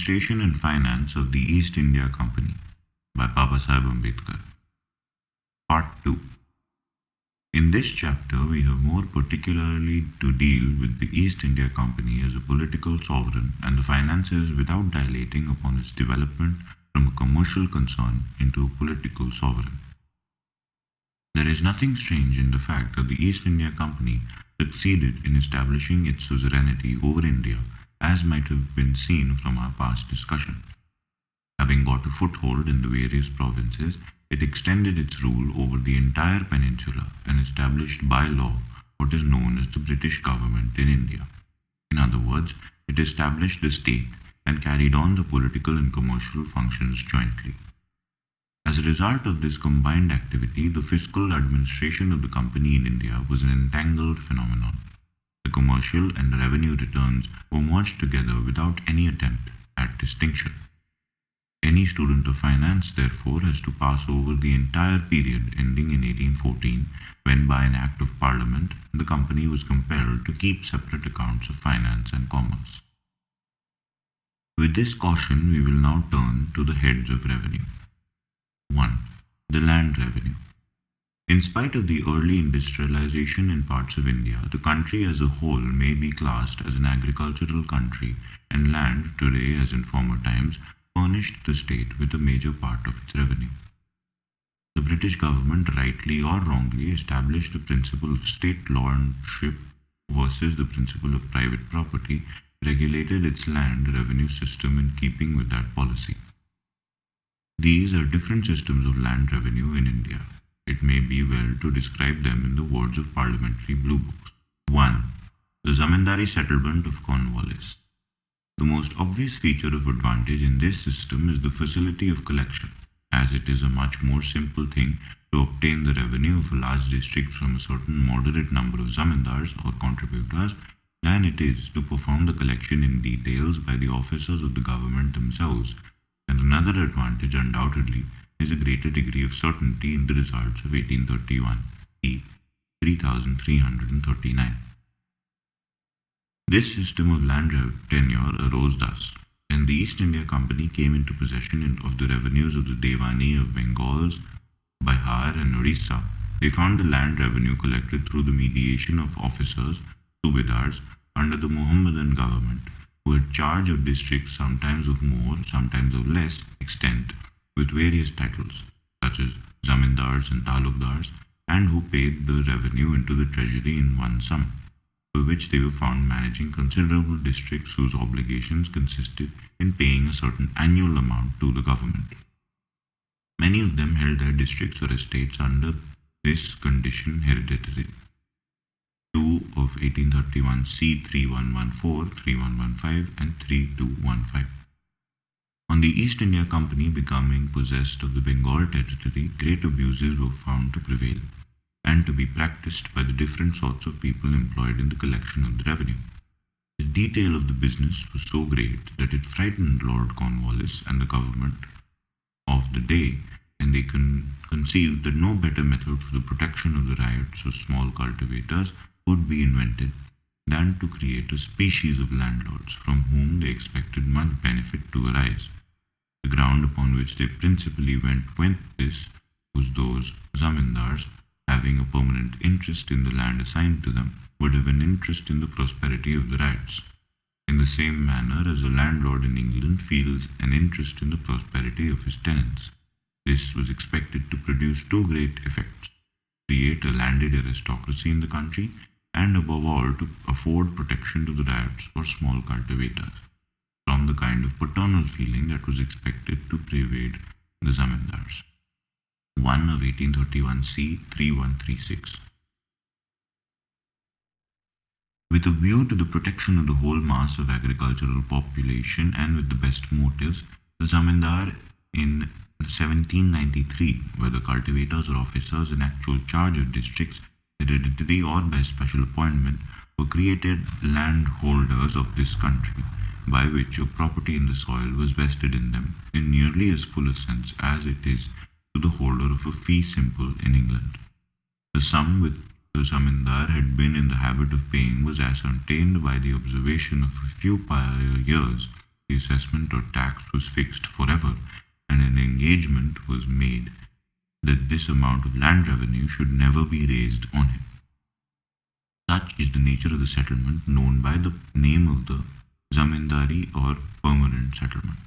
Administration and Finance of the East India Company by Babasaheb Ambedkar. Part 2. In this chapter, we have more particularly to deal with the East India Company as a political sovereign and the finances without dilating upon its development from a commercial concern into a political sovereign. There is nothing strange in the fact that the East India Company succeeded in establishing its suzerainty over India, as might have been seen from our past discussion. Having got a foothold in the various provinces, it extended its rule over the entire peninsula and established by law what is known as the British government in India. In other words, it established a state and carried on the political and commercial functions jointly. As a result of this combined activity, the fiscal administration of the company in India was an entangled phenomenon. The commercial and revenue returns were merged together without any attempt at distinction. Any student of finance, therefore, has to pass over the entire period ending in 1814, when by an Act of Parliament the company was compelled to keep separate accounts of finance and commerce. With this caution, we will now turn to the heads of revenue. 1. The land revenue. In spite of the early industrialization in parts of India, the country as a whole may be classed as an agricultural country, and land, today as in former times, furnished the state with a major part of its revenue. The British government, rightly or wrongly, established the principle of state lordship versus the principle of private property, regulated its land revenue system in keeping with that policy. These are different systems of land revenue in India. It may be well to describe them in the words of parliamentary blue books. 1. The Zamindari settlement of Cornwallis. The most obvious feature of advantage in this system is the facility of collection, as it is a much more simple thing to obtain the revenue of a large district from a certain moderate number of Zamindars or contributors than it is to perform the collection in details by the officers of the government themselves. And another advantage, undoubtedly, is a greater degree of certainty in the results of 1831, p. 3339. This system of land tenure arose thus. When the East India Company came into possession of the revenues of the Devani of Bengals, Bihar and Orissa, they found the land revenue collected through the mediation of officers, subedars, under the Mohammedan government, who had charge of districts sometimes of more, sometimes of less extent, with various titles, such as Zamindars and Talukdars, and who paid the revenue into the treasury in one sum, for which they were found managing considerable districts whose obligations consisted in paying a certain annual amount to the government. Many of them held their districts or estates under this condition hereditary. 2 of 1831 C 3114, 3115 and 3215. On the East India Company becoming possessed of the Bengal territory, great abuses were found to prevail, and to be practiced by the different sorts of people employed in the collection of the revenue. The detail of the business was so great that it frightened Lord Cornwallis and the government of the day, and they conceived that no better method for the protection of the rights of small cultivators would be invented than to create a species of landlords from whom they expected much benefit to arise. The ground upon which they principally went with this was those Zamindars, having a permanent interest in the land assigned to them, would have an interest in the prosperity of the rights. In the same manner as a landlord in England feels an interest in the prosperity of his tenants. This was expected to produce two great effects: create a landed aristocracy in the country, and above all to afford protection to the rights or small cultivators, from the kind of paternal feeling that was expected to pervade the Zamindars. 1 of 1831 C 3136. With a view to the protection of the whole mass of agricultural population and with the best motives, the Zamindar in 1793, whether cultivators or officers in actual charge of districts, hereditary or by special appointment, were created landholders of this country, by which a property in the soil was vested in them in nearly as full a sense as it is to the holder of a fee simple in England. The sum which the Zamindar had been in the habit of paying was ascertained by the observation of a few prior years, the assessment or tax was fixed forever, and an engagement was made that this amount of land revenue should never be raised on him. Such is the nature of the settlement known by the name of the Zamindari or permanent settlement.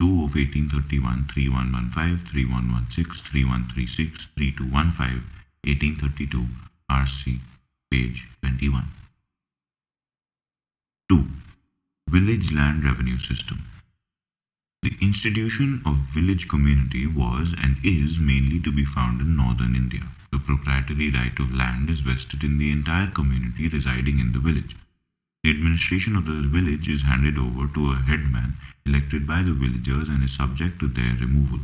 2 of 1831, 3115, 3116, 3136, 3215, 1832, RC, page 21. 2. Village Land Revenue System. The institution of village community was and is mainly to be found in northern India. The proprietary right of land is vested in the entire community residing in the village. The administration of the village is handed over to a headman elected by the villagers and is subject to their removal.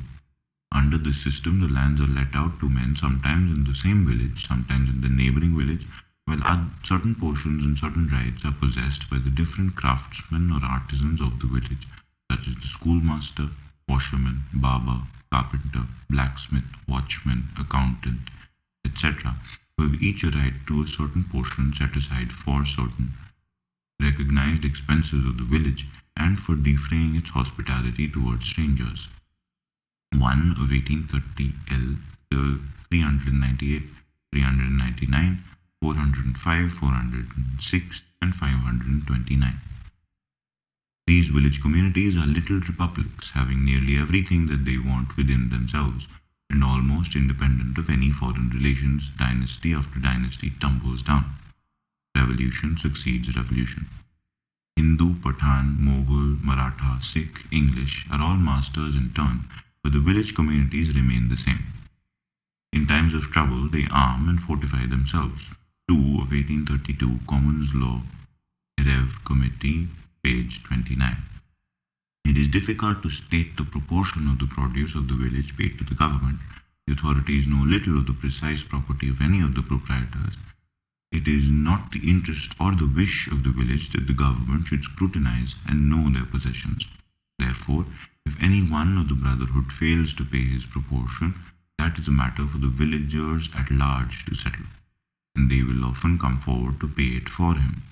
Under this system, the lands are let out to men sometimes in the same village, sometimes in the neighboring village, while certain portions and certain rights are possessed by the different craftsmen or artisans of the village, such as the schoolmaster, washerman, barber, carpenter, blacksmith, watchman, accountant, etc., who have each a right to a certain portion set aside for certain recognized expenses of the village and for defraying its hospitality towards strangers. 1 of 1830 L. 398, 399, 405, 406, and 529. These village communities are little republics, having nearly everything that they want within themselves, and almost independent of any foreign relations. Dynasty after dynasty tumbles down. Revolution succeeds revolution. Hindu, Pathan, Mughal, Maratha, Sikh, English are all masters in turn, but the village communities remain the same. In times of trouble, they arm and fortify themselves. 2 of 1832 Commons Law, Rev. Committee, page 29. It is difficult to state the proportion of the produce of the village paid to the government. The authorities know little of the precise property of any of the proprietors. It is not the interest or the wish of the village that the government should scrutinize and know their possessions. Therefore, if any one of the brotherhood fails to pay his proportion, that is a matter for the villagers at large to settle, and they will often come forward to pay it for him.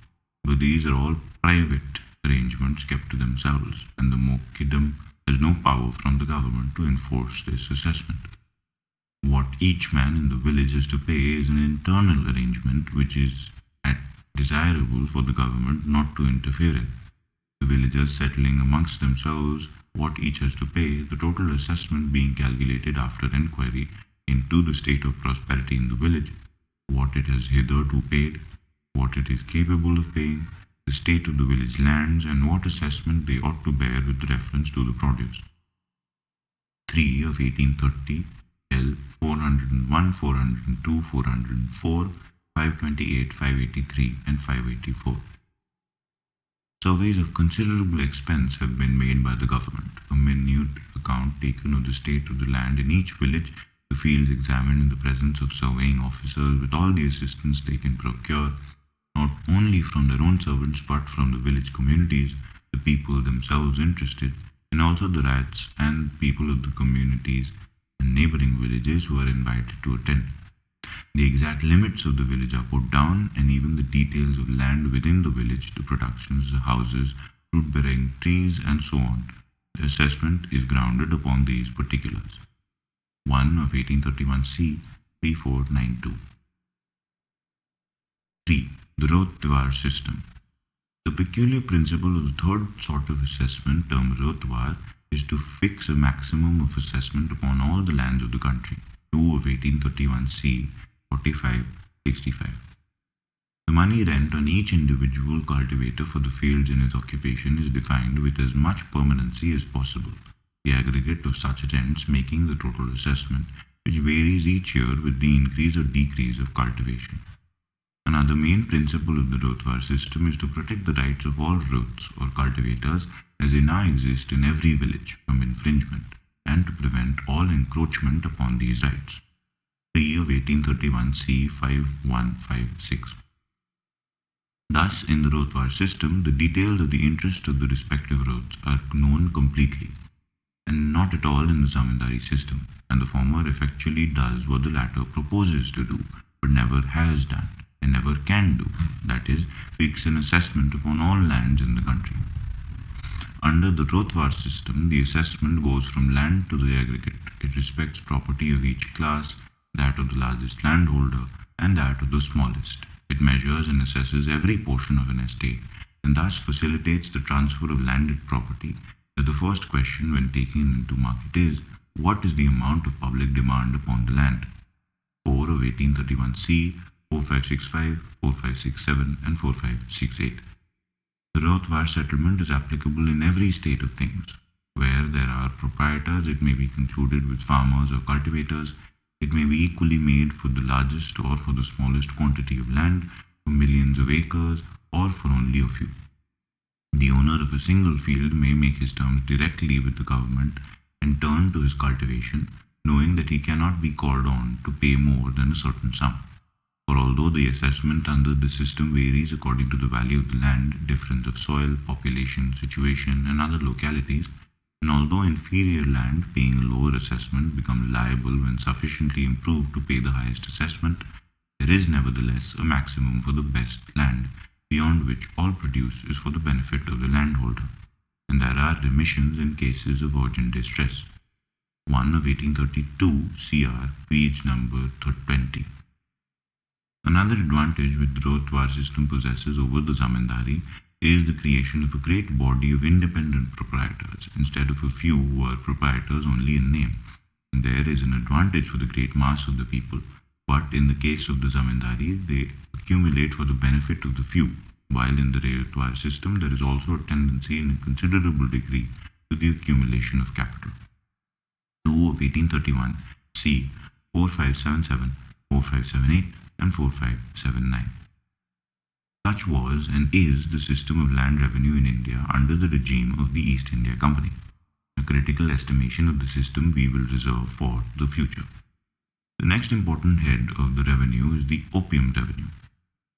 But these are all private arrangements kept to themselves, and the Mokkidam has no power from the government to enforce this assessment. What each man in the village has to pay is an internal arrangement which is desirable for the government not to interfere in. The villagers settling amongst themselves what each has to pay, the total assessment being calculated after enquiry into the state of prosperity in the village, what it has hitherto paid, what it is capable of paying, the state of the village lands, and what assessment they ought to bear with reference to the produce. 3 of 1830 L. 401, 402, 404, 528, 583, and 584. Surveys of considerable expense have been made by the government. A minute account taken of the state of the land in each village, the fields examined in the presence of surveying officers with all the assistance they can procure, not only from their own servants but from the village communities, the people themselves interested, and also the rats and people of the communities and neighboring villages who are invited to attend. The exact limits of the village are put down, and even the details of land within the village, the productions, the houses, fruit-bearing trees, and so on. The assessment is grounded upon these particulars. 1 of 1831 C. 3492. 3. The Rothwaar System. The peculiar principle of the third sort of assessment, termed Rothwaar, is to fix a maximum of assessment upon all the lands of the country. 2 of 1831 C. 4565. The money rent on each individual cultivator for the fields in his occupation is defined with as much permanency as possible, the aggregate of such rents making the total assessment, which varies each year with the increase or decrease of cultivation. Another main principle of the Rothwaar system is to protect the rights of all Roths or cultivators as they now exist in every village from infringement, and to prevent all encroachment upon these rights. 3 of 1831 C. 5156. Thus, in the Rothwaar system, the details of the interest of the respective Roths are known completely, and not at all in the Zamindari system, and the former effectually does what the latter proposes to do, but never has done, and never can do, that is, fix an assessment upon all lands in the country. Under the Rothwaar system, the assessment goes from land to the aggregate. It respects property of each class, that of the largest landholder, and that of the smallest. It measures and assesses every portion of an estate, and thus facilitates the transfer of landed property. That the first question when taken into market is, what is the amount of public demand upon the land? 4 of 1831C, 4565, 4567, and 4568. The Rothwaar settlement is applicable in every state of things. Where there are proprietors, it may be concluded with farmers or cultivators. It may be equally made for the largest or for the smallest quantity of land, for millions of acres, or for only a few. The owner of a single field may make his terms directly with the government and turn to his cultivation, knowing that he cannot be called on to pay more than a certain sum. For although the assessment under the system varies according to the value of the land, difference of soil, population, situation, and other localities, and although inferior land paying a lower assessment becomes liable when sufficiently improved to pay the highest assessment, there is nevertheless a maximum for the best land, beyond which all produce is for the benefit of the landholder, and there are remissions in cases of urgent distress. 1 of 1832 CR, page number 20. Another advantage which the Rothwaar system possesses over the Zamindari is the creation of a great body of independent proprietors, instead of a few who are proprietors only in name. And there is an advantage for the great mass of the people, but in the case of the Zamindari, they accumulate for the benefit of the few, while in the Rothwaar system there is also a tendency in a considerable degree to the accumulation of capital. 2 of 1831 C, 4577, 4578, and 4579. Such was and is the system of land revenue in India under the regime of the East India Company. A critical estimation of the system we will reserve for the future. The next important head of the revenue is the opium revenue.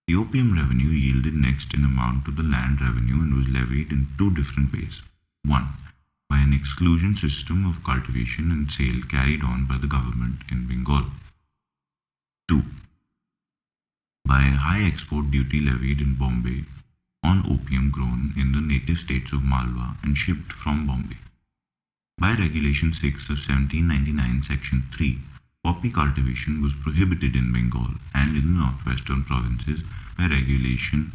The opium revenue yielded next in amount to the land revenue and was levied in two different ways. 1. By an exclusion system of cultivation and sale carried on by the government in Bengal. 2. By a high export duty levied in Bombay on opium grown in the native states of Malwa and shipped from Bombay. By Regulation 6 of 1799, Section 3, poppy cultivation was prohibited in Bengal and in the northwestern provinces by Regulation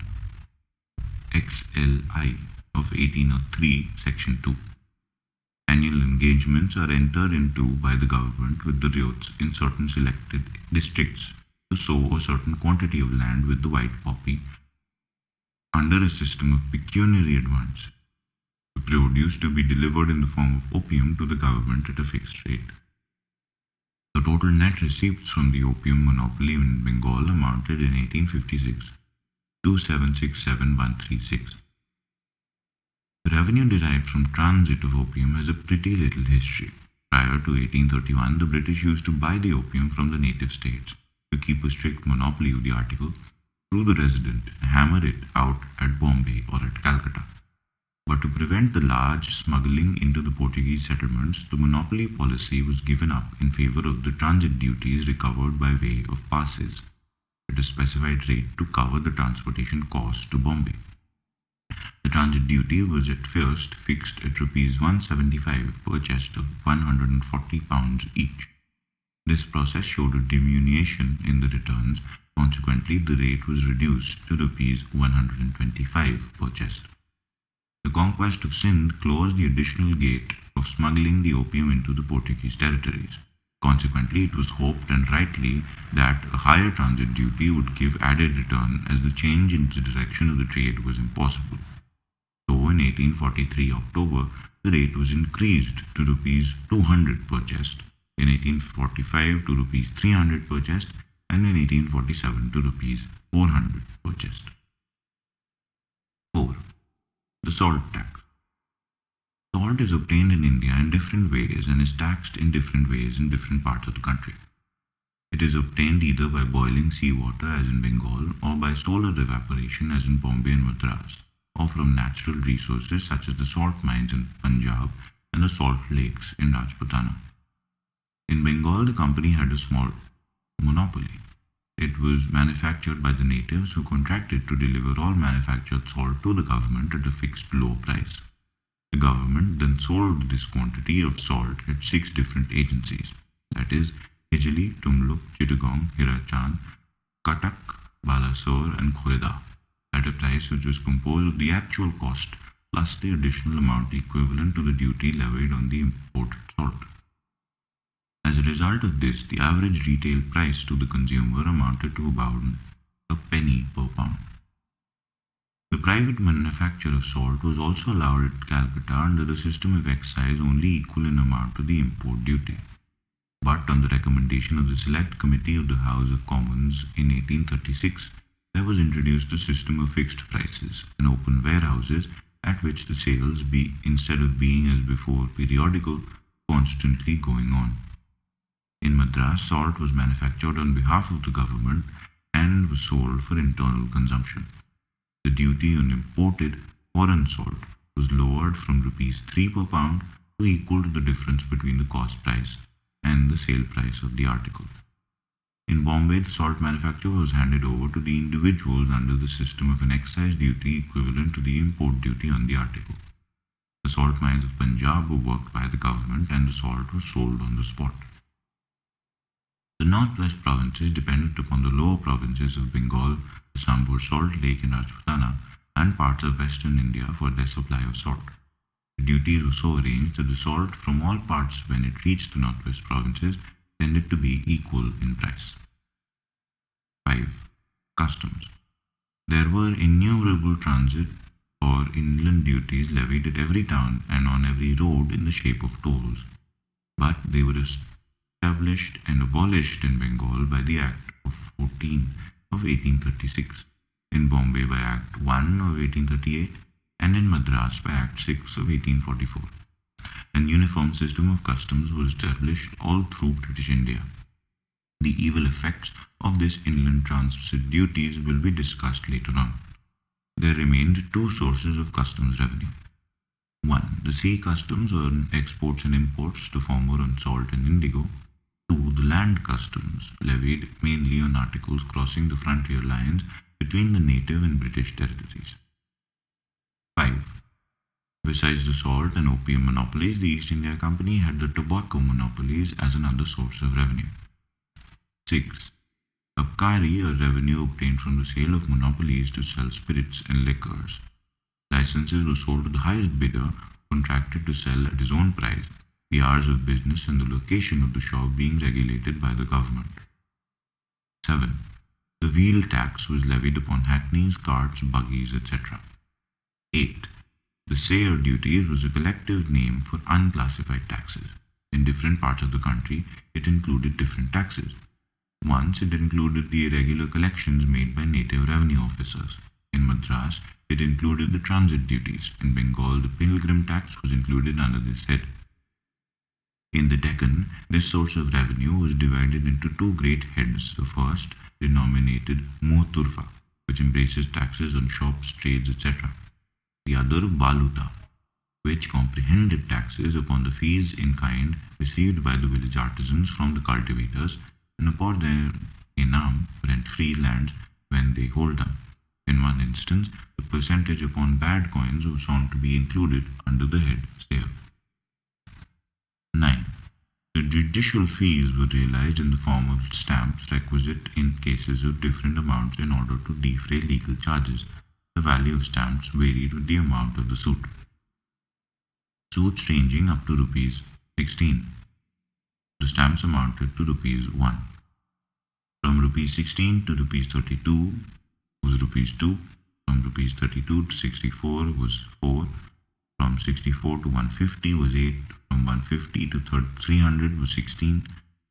XLI of 1803, Section 2. Annual engagements are entered into by the government with the ryots in certain selected districts to sow a certain quantity of land with the white poppy under a system of pecuniary advance, the produce to be delivered in the form of opium to the government at a fixed rate. The total net receipts from the opium monopoly in Bengal amounted in 1856 to 767,136. The revenue derived from transit of opium has a pretty little history. Prior to 1831, the British used to buy the opium from the native states to keep a strict monopoly of the article through the resident and hammer it out at Bombay or at Calcutta. But to prevent the large smuggling into the Portuguese settlements, the monopoly policy was given up in favor of the transit duties recovered by way of passes at a specified rate to cover the transportation costs to Bombay. The transit duty was at first fixed at Rs 175 per chest of 140 pounds each. This process showed a diminution in the returns. Consequently, the rate was reduced to Rs 125 per chest. The conquest of Sindh closed the additional gate of smuggling the opium into the Portuguese territories. Consequently, it was hoped, and rightly, that a higher transit duty would give added return, as the change in the direction of the trade was impossible. So, in 1843 October, the rate was increased to Rs 200 per chest, in 1845 to Rs 300 per chest, and in 1847 to Rs 400 per chest. 4. The salt tax. Salt is obtained in India in different ways and is taxed in different ways in different parts of the country. It is obtained either by boiling seawater as in Bengal, or by solar evaporation as in Bombay and Madras, or from natural resources such as the salt mines in Punjab and the salt lakes in Rajputana. In Bengal, the company had a small monopoly. It was manufactured by the natives, who contracted to deliver all manufactured salt to the government at a fixed low price. The government then sold this quantity of salt at 6 different agencies, that is, Hijli, Tumluk, Chittagong, Hirachand, Cuttack, Balasore, and Khoeda, at a price which was composed of the actual cost plus the additional amount equivalent to the duty levied on the imported salt. As a result of this, the average retail price to the consumer amounted to about a penny per pound. The private manufacture of salt was also allowed at Calcutta under a system of excise only equal in amount to the import duty. But on the recommendation of the Select Committee of the House of Commons in 1836, there was introduced a system of fixed prices and open warehouses at which the sales, instead of being as before periodical, constantly going on. In Madras, salt was manufactured on behalf of the government and was sold for internal consumption. The duty on imported foreign salt was lowered from rupees 3 per pound to equal to the difference between the cost price and the sale price of the article. In Bombay, the salt manufacture was handed over to the individuals under the system of an excise duty equivalent to the import duty on the article. The salt mines of Punjab were worked by the government and the salt was sold on the spot. The northwest provinces depended upon the lower provinces of Bengal, the Sambhur Salt Lake in Rajputana, and parts of western India for their supply of salt. The duties were so arranged that the salt from all parts, when it reached the northwest provinces, tended to be equal in price. 5. Customs. There were innumerable transit or inland duties levied at every town and on every road in the shape of tolls, but they were established and abolished in Bengal by the Act of 14 of 1836, in Bombay by Act 1 of 1838, and in Madras by Act 6 of 1844. An uniform system of customs was established all through British India. The evil effects of this inland transit duties will be discussed later on. There remained two sources of customs revenue. 1. The sea customs on exports and imports, the former on salt and indigo. 2. The land customs, levied mainly on articles crossing the frontier lines between the native and British territories. 5. Besides the salt and opium monopolies, the East India Company had the tobacco monopolies as another source of revenue. 6. Abkari, a revenue obtained from the sale of monopolies to sell spirits and liquors. Licenses were sold to the highest bidder, contracted to sell at his own price, the hours of business and the location of the shop being regulated by the government. 7. The wheel tax was levied upon hackneys, carts, buggies, etc. 8. The sale duty was a collective name for unclassified taxes. In different parts of the country, it included different taxes. Once, it included the irregular collections made by native revenue officers. In Madras, it included the transit duties. In Bengal, the pilgrim tax was included under this head. In the Deccan, this source of revenue was divided into two great heads. The first, denominated Muhturfa, which embraces taxes on shops, trades, etc. The other, Baluta, which comprehended taxes upon the fees in kind received by the village artisans from the cultivators and upon their inam, rent-free lands when they hold them. In one instance, the percentage upon bad coins was found to be included under the head sale. 9. The judicial fees were realized in the form of stamps requisite in cases of different amounts in order to defray legal charges. The value of stamps varied with the amount of the suit. Suits ranging up to rupees 16. The stamps amounted to rupees 1. From rupees 16 to rupees 32 was rupees 2. From rupees 32 to 64 was 4. From 64 to 150 was 8. From 150 to 300 was 16.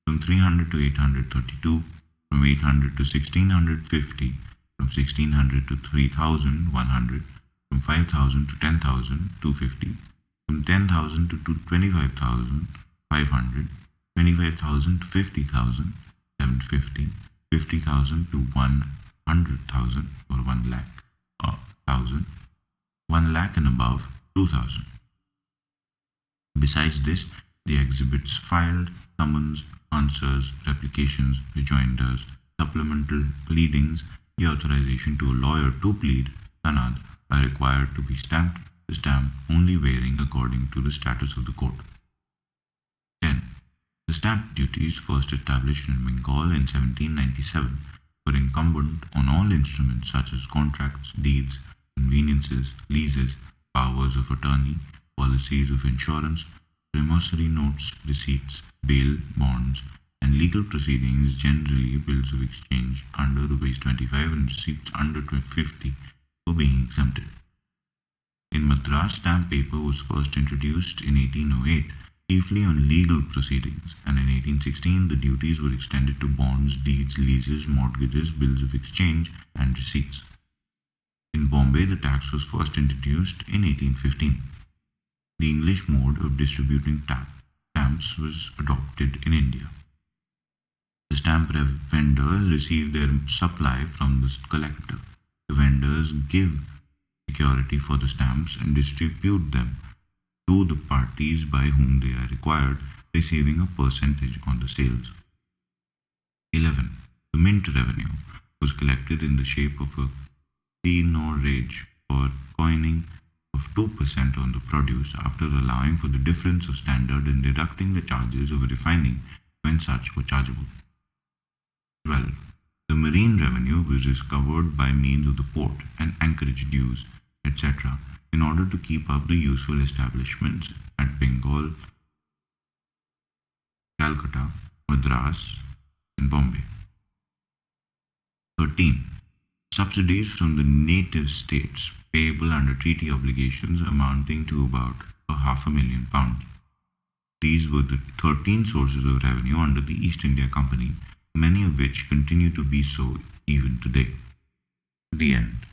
From 300 to 832. From 800 to 1650. From 1600 to 3100. From 5000 to 10,000, 250. From 10,000 to 25,000, 500. 25,000 to 50,000, 750. 50,000 to 100,000 or 1 lakh, 1,000. 1 lakh and above, 2,000. Besides this, the exhibits filed, summons, answers, replications, rejoinders, supplemental pleadings, the authorization to a lawyer to plead, sanad, are required to be stamped the stamp only varying according to the status of the court. 10. The stamp duties, first established in Bengal in 1797, were incumbent on all instruments such as contracts, deeds, conveniences, leases, powers of attorney, policies of insurance, promissory notes, receipts, bail, bonds, and legal proceedings, generally bills of exchange under Rupees 25 and receipts under 50 were being exempted. In Madras, stamp paper was first introduced in 1808, chiefly on legal proceedings, and in 1816 the duties were extended to bonds, deeds, leases, mortgages, bills of exchange, and receipts. In Bombay, the tax was first introduced in 1815. The English mode of distributing stamps was adopted in India. The stamp vendors receive their supply from the collector. The vendors give security for the stamps and distribute them to the parties by whom they are required, receiving a percentage on the sales. 11. The mint revenue was collected in the shape of a seigniorage or coining of 2% on the produce, after allowing for the difference of standard and deducting the charges of refining when such were chargeable. 12. The marine revenue was discovered by means of the port and anchorage dues, etc., in order to keep up the useful establishments at Bengal, Calcutta, Madras, and Bombay. 13. Subsidies from the native states payable under treaty obligations amounting to about £500,000. These were the 13 sources of revenue under the East India Company, many of which continue to be so even today. The end.